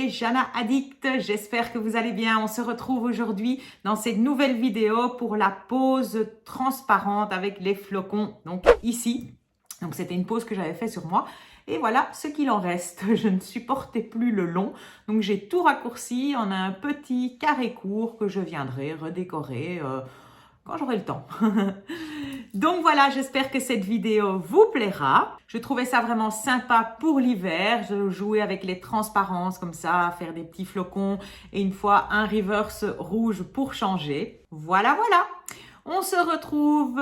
c'est Jana Addict, j'espère que vous allez bien. On se retrouve aujourd'hui dans cette nouvelle vidéo pour la pose transparente avec les flocons, donc ici. Donc c'était une pose que j'avais fait sur moi. Et voilà ce qu'il en reste. Je ne supportais plus le long, donc j'ai tout raccourci en un petit carré court que je viendrai redécorer quand j'aurai le temps. Donc voilà, j'espère que cette vidéo vous plaira. Je trouvais ça vraiment sympa pour l'hiver. Je jouais avec les transparences comme ça, faire des petits flocons et une fois un reverse rouge pour changer. Voilà. On se retrouve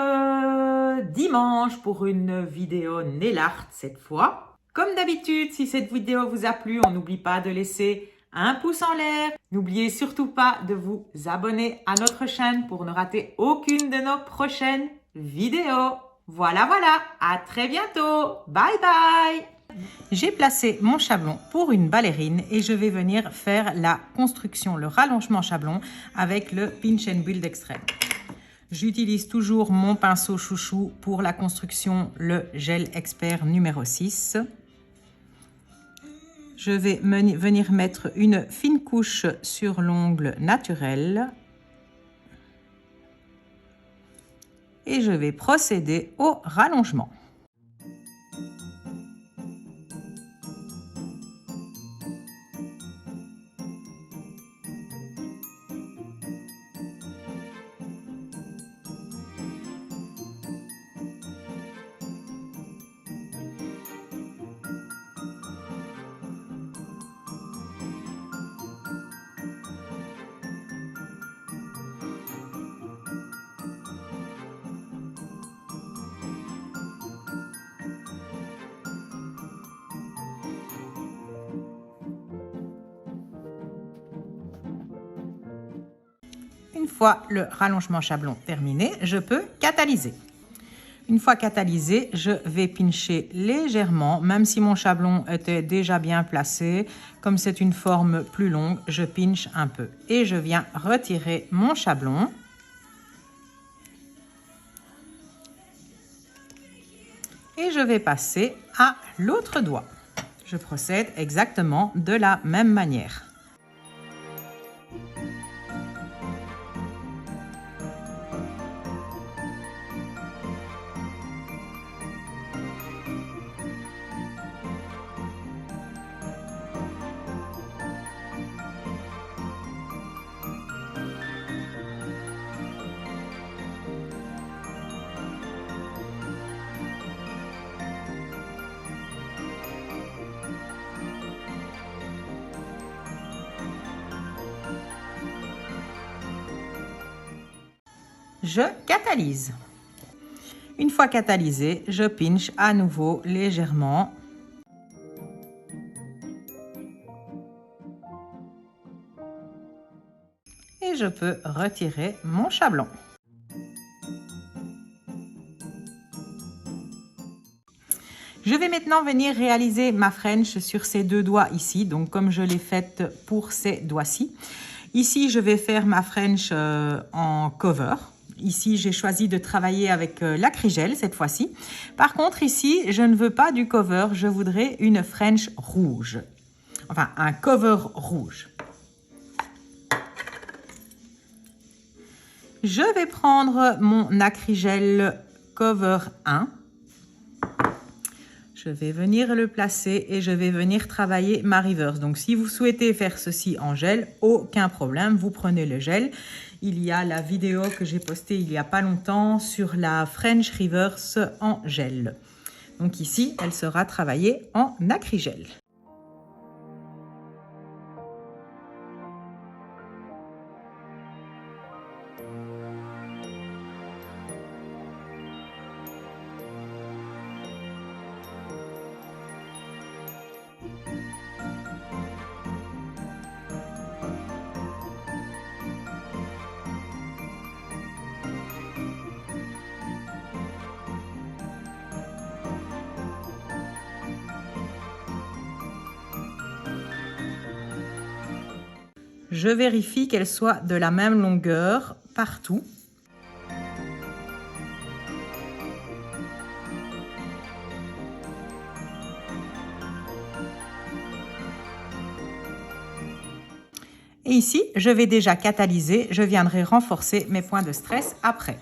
dimanche pour une vidéo nail art cette fois. Comme d'habitude, si cette vidéo vous a plu, on n'oublie pas de laisser un pouce en l'air. N'oubliez surtout pas de vous abonner à notre chaîne pour ne rater aucune de nos prochaines vidéos. Voilà, à très bientôt. Bye bye. J'ai placé mon chablon pour une ballerine et je vais venir faire la construction, le rallongement chablon avec le Pinch and Build Extreme. J'utilise toujours mon pinceau chouchou pour la construction, le gel expert numéro 6. Je vais venir mettre une fine couche sur l'ongle naturel. Et je vais procéder au rallongement. Une fois le rallongement chablon terminé, je peux catalyser. Une fois catalysé, je vais pincher légèrement, même si mon chablon était déjà bien placé. Comme c'est une forme plus longue, je pinche un peu. Et je viens retirer mon chablon. Et je vais passer à l'autre doigt. Je procède exactement de la même manière. Je catalyse. Une fois catalysé, je pinche à nouveau légèrement. Et je peux retirer mon chablon. Je vais maintenant venir réaliser ma French sur ces deux doigts ici, donc comme je l'ai faite pour ces doigts-ci. Ici, je vais faire ma French en cover. Ici, j'ai choisi de travailler avec l'acrygel cette fois-ci. Par contre, ici, je ne veux pas du cover, je voudrais une French rouge. Enfin, un cover rouge. Je vais prendre mon acrygel cover 1. Je vais venir le placer et je vais venir travailler ma reverse. Donc, si vous souhaitez faire ceci en gel, aucun problème, vous prenez le gel. Il y a la vidéo que j'ai postée il n'y a pas longtemps sur la French Reverse en gel. Donc ici, elle sera travaillée en acrygel. Je vérifie qu'elle soit de la même longueur partout. Et ici, je vais déjà catalyser. Je viendrai renforcer mes points de stress après.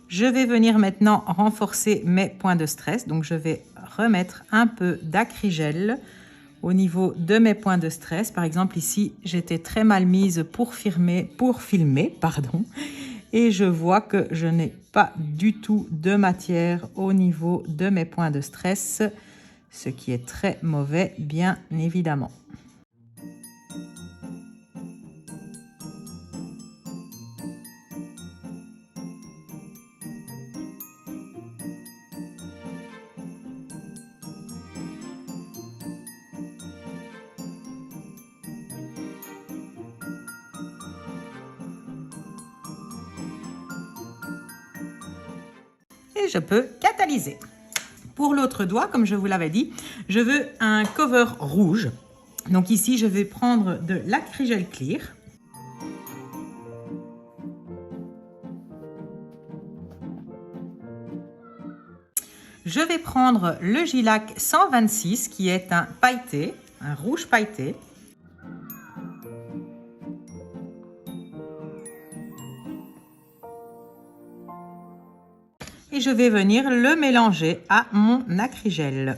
Je vais venir maintenant renforcer mes points de stress. Donc, je vais remettre un peu d'acrygel au niveau de mes points de stress. Par exemple, ici, j'étais très mal mise pour filmer, et je vois que je n'ai pas du tout de matière au niveau de mes points de stress, ce qui est très mauvais, bien évidemment. Et je peux catalyser. Pour l'autre doigt, comme je vous l'avais dit, je veux un cover rouge. Donc ici, je vais prendre de l'acrygel clear. Je vais prendre le Gilac 126 qui est un pailleté, un rouge pailleté. Et je vais venir le mélanger à mon acrygel.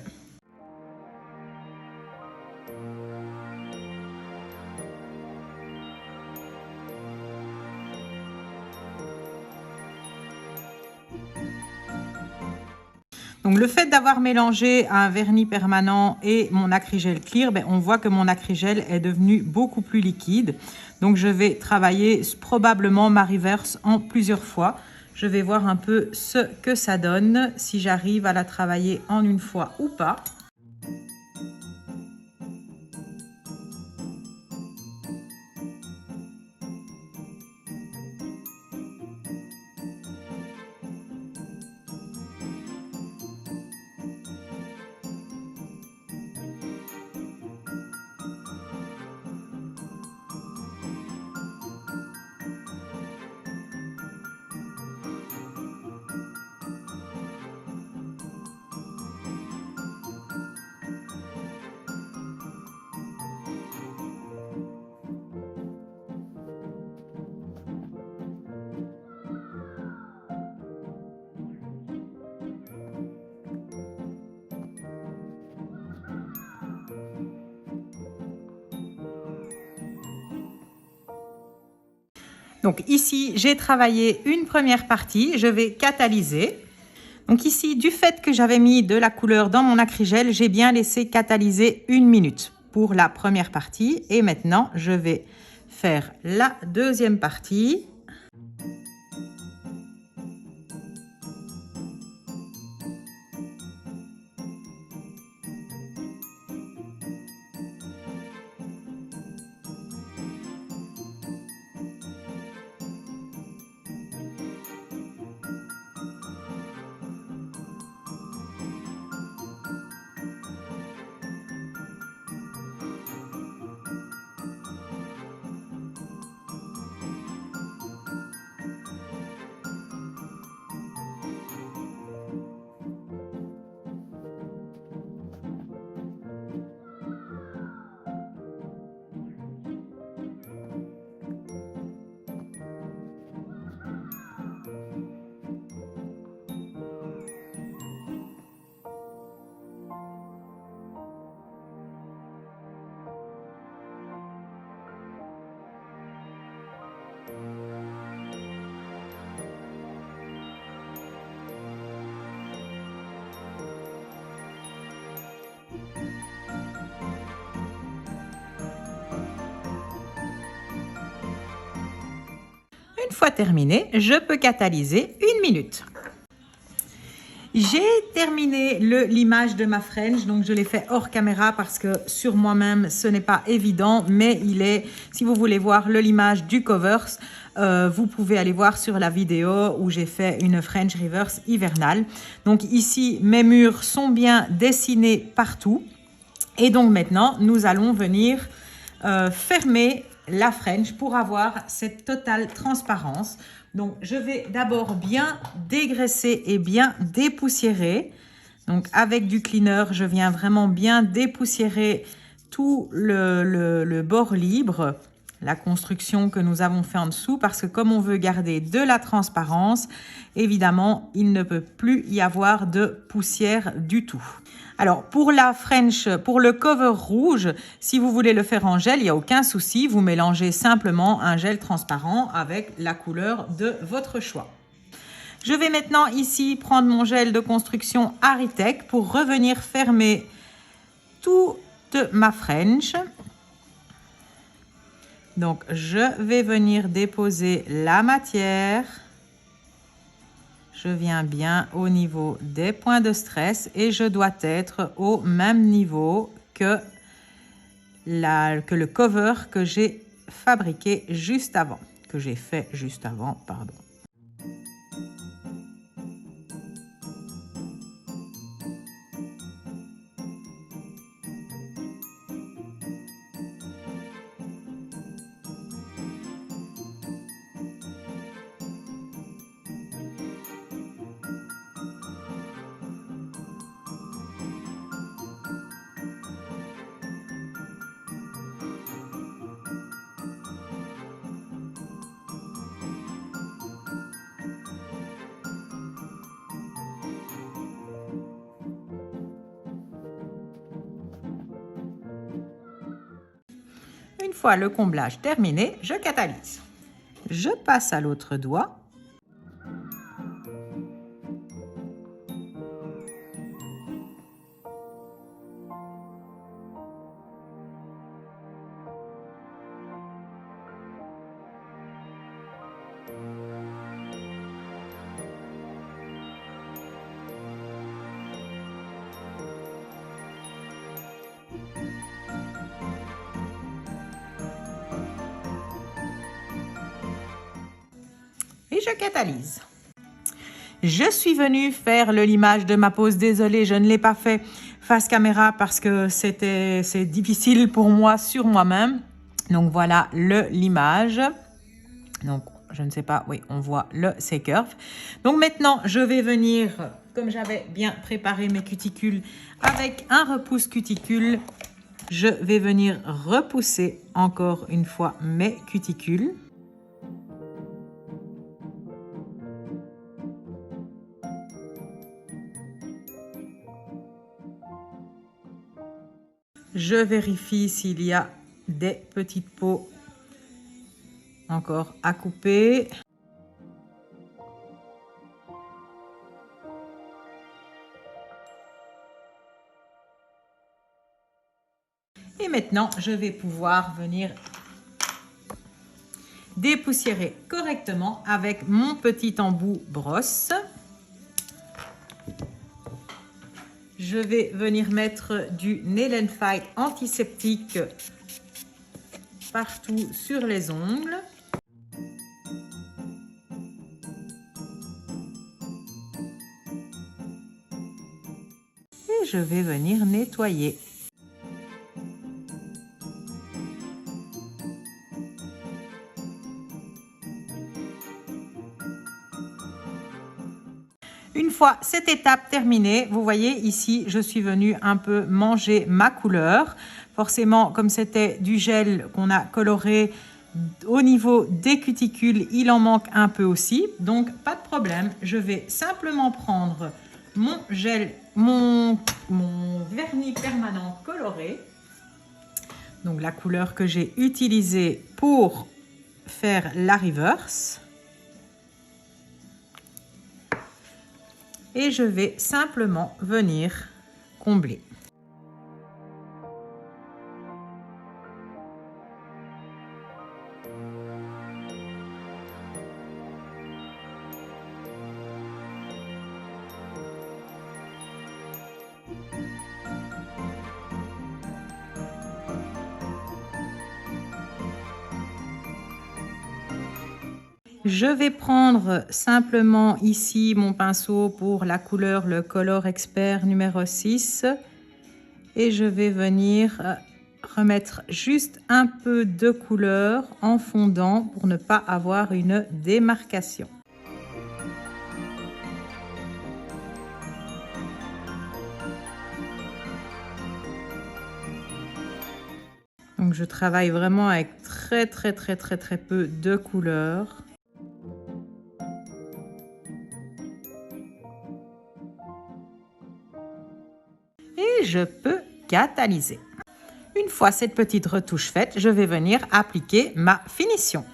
Donc le fait d'avoir mélangé un vernis permanent et mon acrygel clear, on voit que mon acrygel est devenu beaucoup plus liquide. Donc je vais travailler probablement ma reverse en plusieurs fois. Je vais voir un peu ce que ça donne, si j'arrive à la travailler en une fois ou pas. Donc ici, j'ai travaillé une première partie, je vais catalyser. Donc ici, du fait que j'avais mis de la couleur dans mon acrygel, j'ai bien laissé catalyser 1 minute pour la première partie. Et maintenant, je vais faire la deuxième partie. Une fois terminé, je peux catalyser 1 minute. J'ai terminé le limage de ma French, donc je l'ai fait hors caméra parce que sur moi-même ce n'est pas évident, mais il est, si vous voulez voir le limage du covers, vous pouvez aller voir sur la vidéo où j'ai fait une French reverse hivernale. Donc ici, mes murs sont bien dessinés partout. Et donc maintenant, nous allons venir fermer la French pour avoir cette totale transparence. Donc, je vais d'abord bien dégraisser et bien dépoussiérer. Donc, avec du cleaner, je viens vraiment bien dépoussiérer tout le bord libre. la construction que nous avons fait en dessous parce que comme on veut garder de la transparence, évidemment, il ne peut plus y avoir de poussière du tout. Alors, pour la French, pour le cover rouge, si vous voulez le faire en gel, il n'y a aucun souci. Vous mélangez simplement un gel transparent avec la couleur de votre choix. Je vais maintenant ici prendre mon gel de construction Aritech pour revenir fermer toute ma French. Donc, je vais venir déposer la matière. Je viens bien au niveau des points de stress et je dois être au même niveau que le cover que j'ai fabriqué juste avant, que j'ai fait juste avant, pardon. Une fois le comblage terminé, je catalyse. Je passe à l'autre doigt. Et je catalyse. Je suis venue faire le limage de ma pose. Désolée, je ne l'ai pas fait face caméra parce que c'est difficile pour moi sur moi-même. Donc voilà le limage. Donc je ne sais pas, oui, on voit le C-curve. Donc maintenant, je vais venir, comme j'avais bien préparé mes cuticules, avec un repousse cuticule, je vais venir repousser encore une fois mes cuticules. Je vérifie s'il y a des petites peaux encore à couper. Et maintenant, je vais pouvoir venir dépoussiérer correctement avec mon petit embout brosse. Je vais venir mettre du Nail & Fight antiseptique partout sur les ongles. Et je vais venir nettoyer. Une fois cette étape terminée, vous voyez ici, je suis venue un peu manger ma couleur. Forcément, comme c'était du gel qu'on a coloré au niveau des cuticules, il en manque un peu aussi. Donc, pas de problème. Je vais simplement prendre mon gel, mon vernis permanent coloré. Donc, la couleur que j'ai utilisée pour faire la reverse. Et je vais simplement venir combler. Je vais prendre simplement ici mon pinceau pour la couleur, le Color Expert numéro 6. Et je vais venir remettre juste un peu de couleur en fondant pour ne pas avoir une démarcation. Donc je travaille vraiment avec très peu de couleur. Et je peux catalyser. Une fois cette petite retouche faite, je vais venir appliquer ma finition.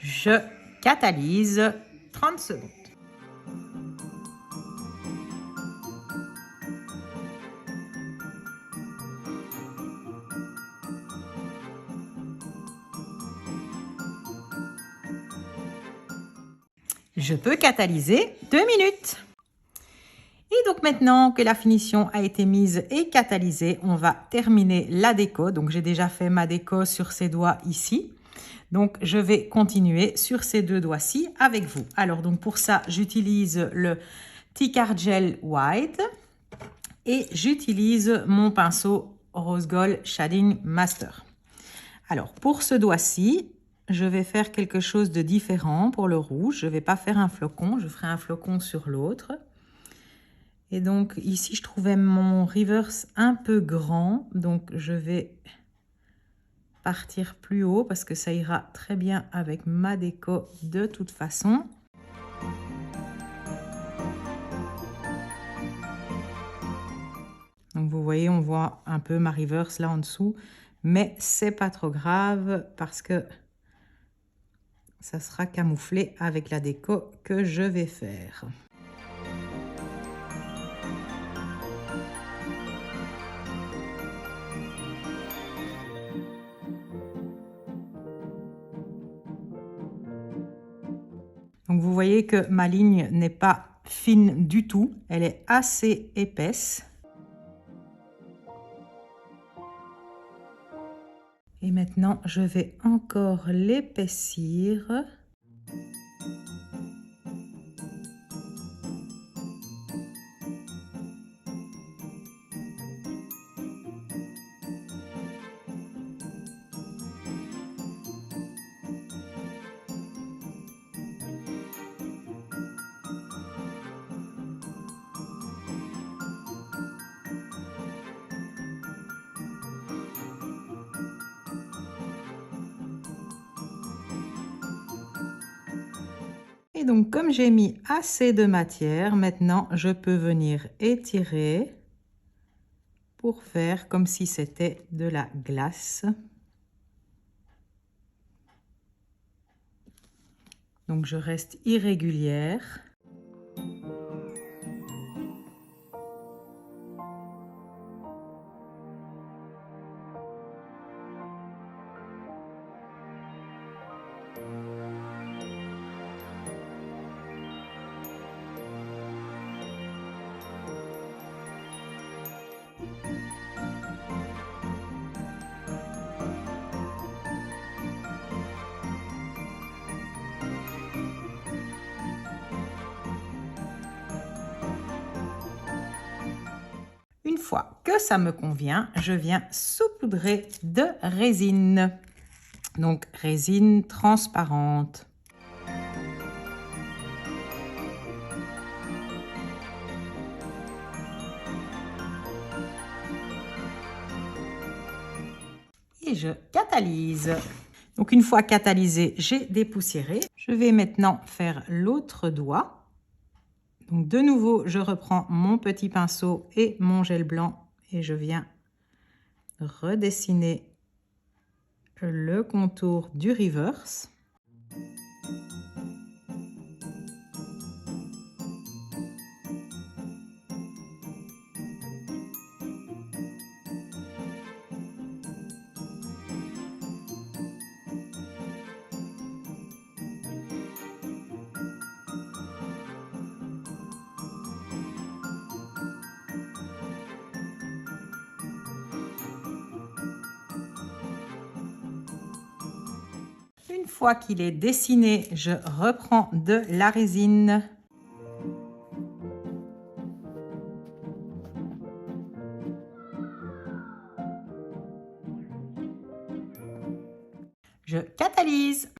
Je catalyse 30 secondes. Je peux catalyser 2 minutes. Et donc maintenant que la finition a été mise et catalysée, on va terminer la déco. Donc j'ai déjà fait ma déco sur ces doigts ici. Donc je vais continuer sur ces deux doigts-ci avec vous. Alors donc pour ça, j'utilise le Tea Gel White et j'utilise mon pinceau Rose Gold Shading Master. Alors pour ce doigt-ci, je vais faire quelque chose de différent pour le rouge. Je ne vais pas faire un flocon, je ferai un flocon sur l'autre. Et donc ici, je trouvais mon reverse un peu grand. Donc je vais partir plus haut parce que ça ira très bien avec ma déco de toute façon. Donc vous voyez, on voit un peu ma reverse là en dessous. Mais c'est pas trop grave parce que ça sera camouflé avec la déco que je vais faire. Donc vous voyez que ma ligne n'est pas fine du tout, elle est assez épaisse. Et maintenant, je vais encore l'épaissir. Et donc, comme j'ai mis assez de matière, maintenant, je peux venir étirer pour faire comme si c'était de la glace. Donc, je reste irrégulière. Une fois que ça me convient, je viens saupoudrer de résine. Donc, résine transparente. Et je catalyse. Donc, une fois catalysé, j'ai dépoussiéré. Je vais maintenant faire l'autre doigt. Donc de nouveau, je reprends mon petit pinceau et mon gel blanc et je viens redessiner le contour du reverse. Une fois qu'il est dessiné, je reprends de la résine. je catalyse.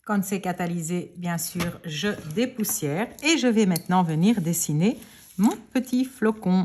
Quand c'est catalysé, bien sûr, je dépoussière et je vais maintenant venir dessiner mon petit flocon.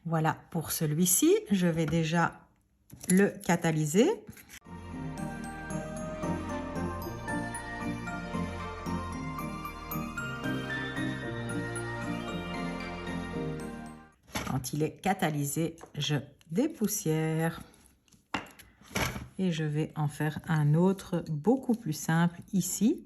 Voilà pour celui-ci, je vais déjà le catalyser. Quand il est catalysé, je dépoussière et je vais en faire un autre beaucoup plus simple ici.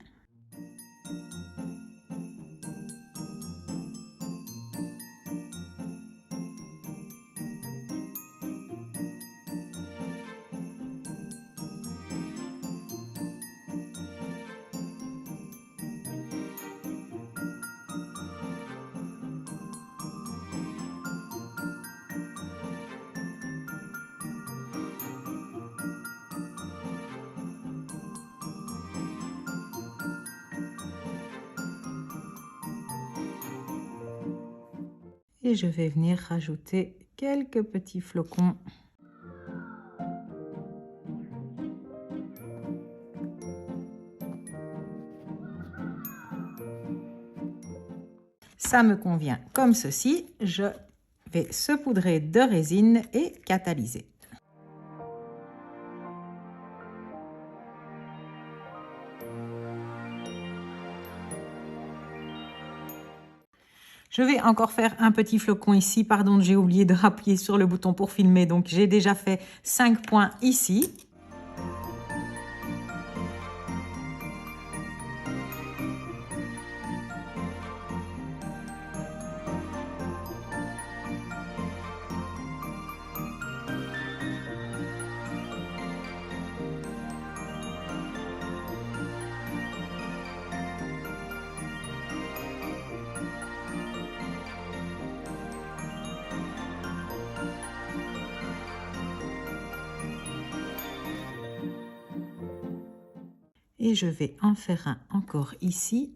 Et je vais venir rajouter quelques petits flocons. Ça me convient comme ceci. Je vais saupoudrer de résine et catalyser. Je vais encore faire un petit flocon ici. Pardon, j'ai oublié de appuyer sur le bouton pour filmer. Donc, j'ai déjà fait 5 points ici. Et je vais en faire un encore ici.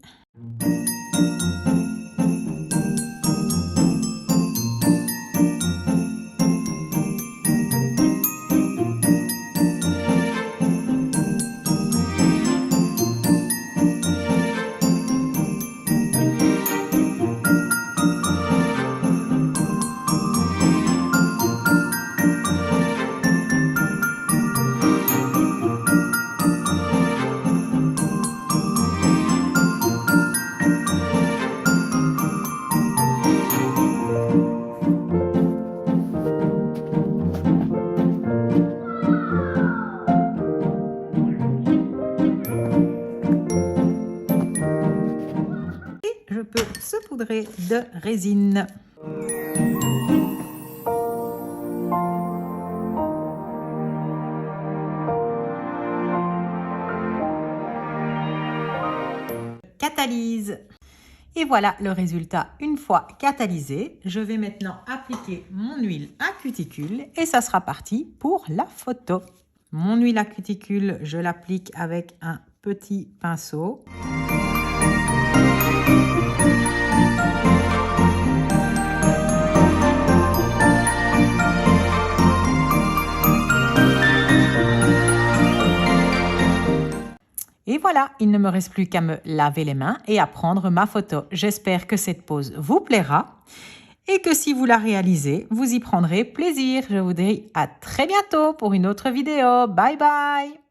Je peux saupoudrer de résine. Catalyse. Et voilà le résultat une fois catalysé. Je vais maintenant appliquer mon huile à cuticule et ça sera parti pour la photo. Mon huile à cuticule, je l'applique avec un petit pinceau. Et voilà. voilà, il ne me reste plus qu'à me laver les mains et à prendre ma photo. J'espère que cette pose vous plaira et que si vous la réalisez, vous y prendrez plaisir. Je vous dis à très bientôt pour une autre vidéo. Bye bye!